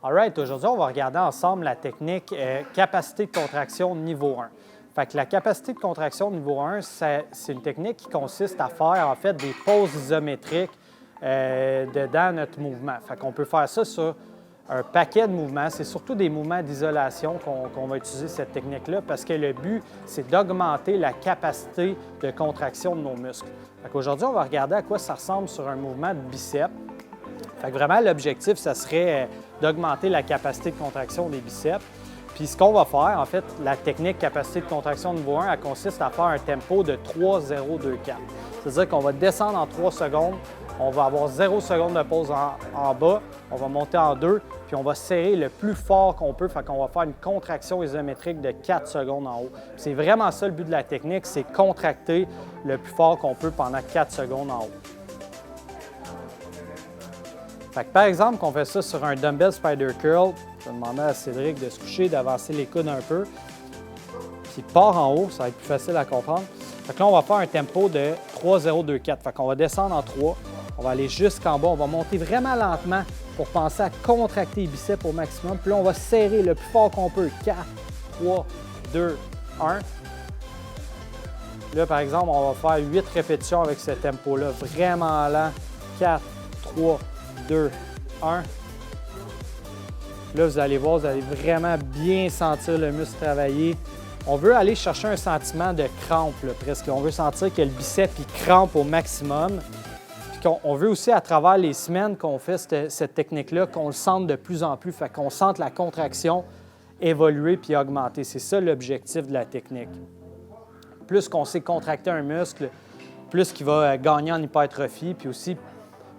Alright, aujourd'hui, on va regarder ensemble la technique capacité de contraction niveau 1. Fait que la capacité de contraction niveau 1, c'est une technique qui consiste à faire en fait des pauses isométriques dedans notre mouvement. Fait qu'on peut faire ça sur un paquet de mouvements. C'est surtout des mouvements d'isolation qu'on va utiliser cette technique-là parce que le but, c'est d'augmenter la capacité de contraction de nos muscles. Fait qu'aujourd'hui, on va regarder à quoi ça ressemble sur un mouvement de biceps. Fait que vraiment, l'objectif, ça serait d'augmenter la capacité de contraction des biceps. Puis ce qu'on va faire, en fait, la technique capacité de contraction niveau 1, elle consiste à faire un tempo de 3-0-2-4. C'est-à-dire qu'on va descendre en 3 secondes, on va avoir 0 secondes de pause en bas, on va monter en 2, puis on va serrer le plus fort qu'on peut. Fait qu'on va faire une contraction isométrique de 4 secondes en haut. C'est vraiment ça le but de la technique, c'est contracter le plus fort qu'on peut pendant 4 secondes en haut. Fait que par exemple, qu'on fait ça sur un dumbbell spider curl, je vais demander à Cédric de se coucher, d'avancer les coudes un peu. Puis part en haut, ça va être plus facile à comprendre. Fait que là, on va faire un tempo de 3-0-2-4. Fait qu'on va descendre en 3, on va aller jusqu'en bas, on va monter vraiment lentement pour penser à contracter les biceps au maximum. Puis là, on va serrer le plus fort qu'on peut. 4, 3, 2, 1. Là, par exemple, on va faire 8 répétitions avec ce tempo-là, vraiment lent. 4, 3, 2, 1. Là, vous allez voir, vous allez vraiment bien sentir le muscle travailler. On veut aller chercher un sentiment de crampe, là, presque. On veut sentir que le biceps il crampe au maximum. Puis on veut aussi, à travers les semaines qu'on fait cette technique-là, qu'on le sente de plus en plus, fait qu'on sente la contraction évoluer puis augmenter. C'est ça l'objectif de la technique. Plus qu'on sait contracter un muscle, plus qu'il va gagner en hypertrophie, puis aussi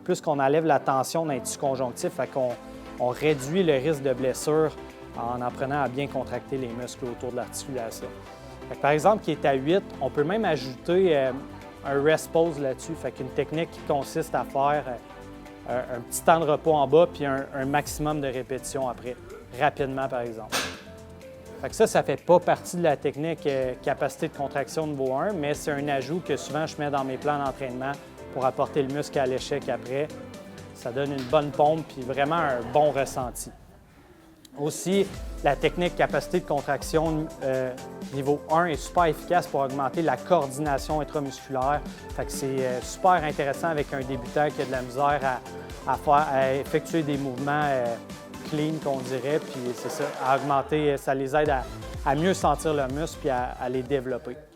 plus qu'on enlève la tension dans les tissus conjonctifs, fait qu'on réduit le risque de blessure en apprenant à bien contracter les muscles autour de l'articulation. Par exemple, qui est à 8, on peut même ajouter un rest pause là-dessus, fait qu'une technique qui consiste à faire un petit temps de repos en bas puis un maximum de répétitions après, rapidement par exemple. Fait que ça ne fait pas partie de la technique capacité de contraction niveau 1, mais c'est un ajout que souvent je mets dans mes plans d'entraînement pour apporter le muscle à l'échec après. Ça donne une bonne pompe puis vraiment un bon ressenti. Aussi, la technique capacité de contraction niveau 1 est super efficace pour augmenter la coordination intramusculaire. Fait que c'est super intéressant avec un débutant qui a de la misère à effectuer des mouvements clean, qu'on dirait, puis c'est ça, à augmenter, ça les aide à mieux sentir le muscle puis à les développer.